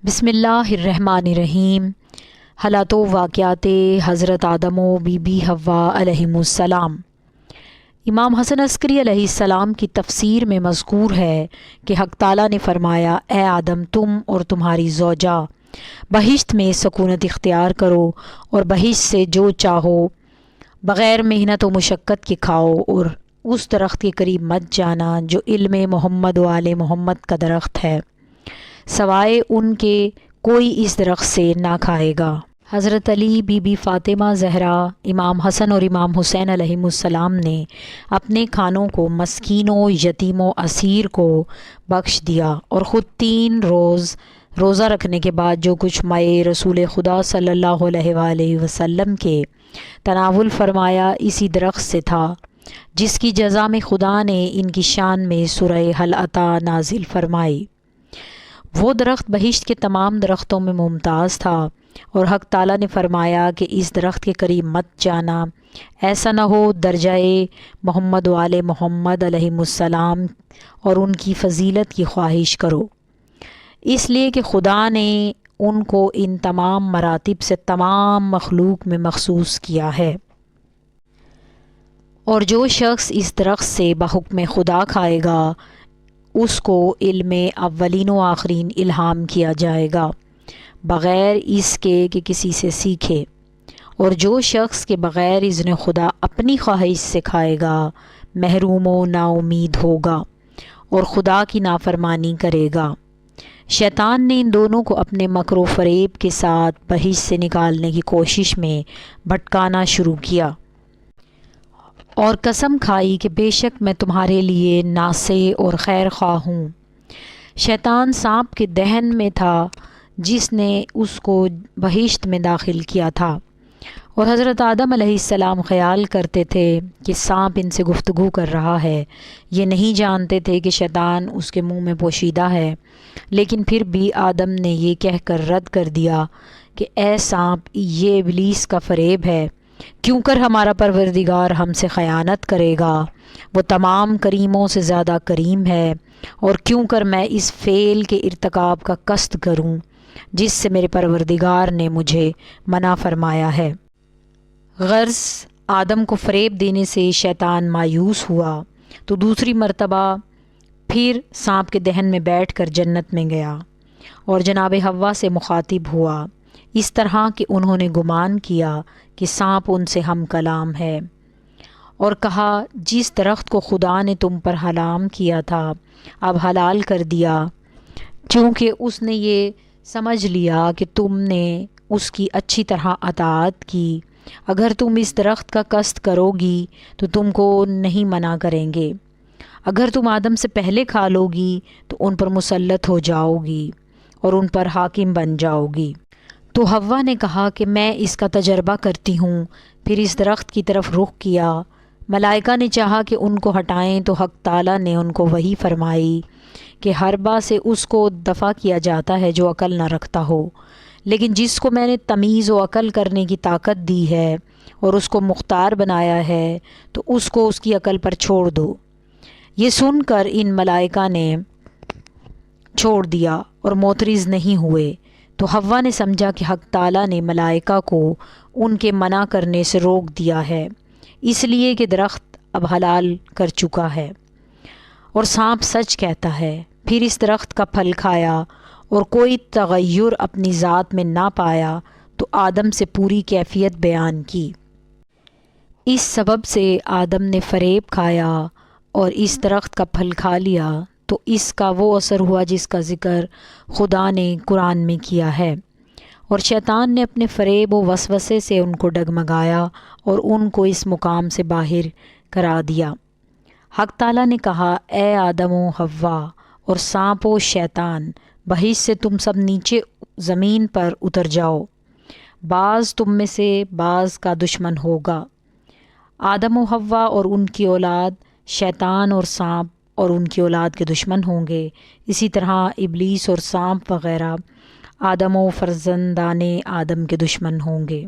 بسم اللہ الرحمن الرحیم۔ حالات و واقعات حضرت آدم و بی بی حوا علیہم السلام۔ امام حسن عسکری علیہ السلام کی تفسیر میں مذکور ہے کہ حق تعالیٰ نے فرمایا، اے آدم، تم اور تمہاری زوجہ بہشت میں سکونت اختیار کرو اور بہشت سے جو چاہو بغیر محنت و مشقت کے کھاؤ، اور اس درخت کے قریب مت جانا جو علم محمد و آل محمد کا درخت ہے، سوائے ان کے کوئی اس درخت سے نہ کھائے گا۔ حضرت علی، بی بی فاطمہ زہرا، امام حسن اور امام حسین علیہم السلام نے اپنے کھانوں کو مسکینوں، یتیموں، اسیر کو بخش دیا اور خود 3 روز روزہ رکھنے کے بعد جو کچھ مائے رسول خدا صلی اللہ علیہ وآلہ وسلم کے تناول فرمایا اسی درخت سے تھا، جس کی جزا میں خدا نے ان کی شان میں سورہ حل عطا نازل فرمائی۔ وہ درخت بہشت کے تمام درختوں میں ممتاز تھا، اور حق تعالیٰ نے فرمایا کہ اس درخت کے قریب مت جانا، ایسا نہ ہو درجہ محمد و آل محمد علیہم السلام اور ان کی فضیلت کی خواہش کرو، اس لیے کہ خدا نے ان کو ان تمام مراتب سے تمام مخلوق میں مخصوص کیا ہے۔ اور جو شخص اس درخت سے بحکم خدا کھائے گا، اس کو علم اولین و آخرین الہام کیا جائے گا، بغیر اس کے کہ کسی سے سیکھے، اور جو شخص کے بغیر اذن خدا اپنی خواہش سے کھائے گا، محروم و نا امید ہوگا اور خدا کی نافرمانی کرے گا۔ شیطان نے ان دونوں کو اپنے مکر و فریب کے ساتھ بہشت سے نکالنے کی کوشش میں بھٹکانا شروع کیا، اور قسم کھائی کہ بے شک میں تمہارے لیے ناصح اور خیر خواہ ہوں۔ شیطان سانپ کے دہن میں تھا جس نے اس کو بہشت میں داخل کیا تھا، اور حضرت آدم علیہ السلام خیال کرتے تھے کہ سانپ ان سے گفتگو کر رہا ہے، یہ نہیں جانتے تھے کہ شیطان اس کے منہ میں پوشیدہ ہے، لیکن پھر بھی آدم نے یہ کہہ کر رد کر دیا کہ اے سانپ، یہ ابلیس کا فریب ہے، کیوں کر ہمارا پروردگار ہم سے خیانت کرے گا، وہ تمام کریموں سے زیادہ کریم ہے، اور کیوں کر میں اس فعل کے ارتکاب کا قصد کروں جس سے میرے پروردگار نے مجھے منع فرمایا ہے۔ غرض آدم کو فریب دینے سے شیطان مایوس ہوا تو دوسری مرتبہ پھر سانپ کے دہن میں بیٹھ کر جنت میں گیا اور جناب حوا سے مخاطب ہوا، اس طرح کہ انہوں نے گمان کیا کہ سانپ ان سے ہم کلام ہے، اور کہا جس درخت کو خدا نے تم پر حرام کیا تھا اب حلال کر دیا، چونکہ اس نے یہ سمجھ لیا کہ تم نے اس کی اچھی طرح اطاعت کی، اگر تم اس درخت کا قصد کرو گی تو تم کو نہیں منع کریں گے، اگر تم آدم سے پہلے کھا لو گی تو ان پر مسلط ہو جاؤ گی اور ان پر حاکم بن جاؤ گی۔ تو حوا نے کہا کہ میں اس کا تجربہ کرتی ہوں، پھر اس درخت کی طرف رخ کیا۔ ملائکہ نے چاہا کہ ان کو ہٹائیں تو حق تعالیٰ نے ان کو وحی فرمائی کہ حربہ سے اس کو دفع کیا جاتا ہے جو عقل نہ رکھتا ہو، لیکن جس کو میں نے تمیز و عقل کرنے کی طاقت دی ہے اور اس کو مختار بنایا ہے تو اس کو اس کی عقل پر چھوڑ دو۔ یہ سن کر ان ملائکہ نے چھوڑ دیا اور معترض نہیں ہوئے، تو حوا نے سمجھا کہ حق تعالیٰ نے ملائکہ کو ان کے منع کرنے سے روک دیا ہے، اس لیے کہ درخت اب حلال کر چکا ہے، اور سانپ سچ کہتا ہے۔ پھر اس درخت کا پھل کھایا اور کوئی تغیر اپنی ذات میں نہ پایا تو آدم سے پوری کیفیت بیان کی۔ اس سبب سے آدم نے فریب کھایا اور اس درخت کا پھل کھا لیا تو اس کا وہ اثر ہوا جس کا ذکر خدا نے قرآن میں کیا ہے، اور شیطان نے اپنے فریب و وسوسے سے ان کو ڈگمگایا اور ان کو اس مقام سے باہر کرا دیا۔ حق تعالیٰ نے کہا، اے آدم و حوا اور سانپ و شیطان، بہشت سے تم سب نیچے زمین پر اتر جاؤ، بعض تم میں سے بعض کا دشمن ہوگا۔ آدم و حوا اور ان کی اولاد، شیطان اور سانپ اور ان کی اولاد کے دشمن ہوں گے، اسی طرح ابلیس اور سانپ وغیرہ آدم و فرزندان آدم کے دشمن ہوں گے۔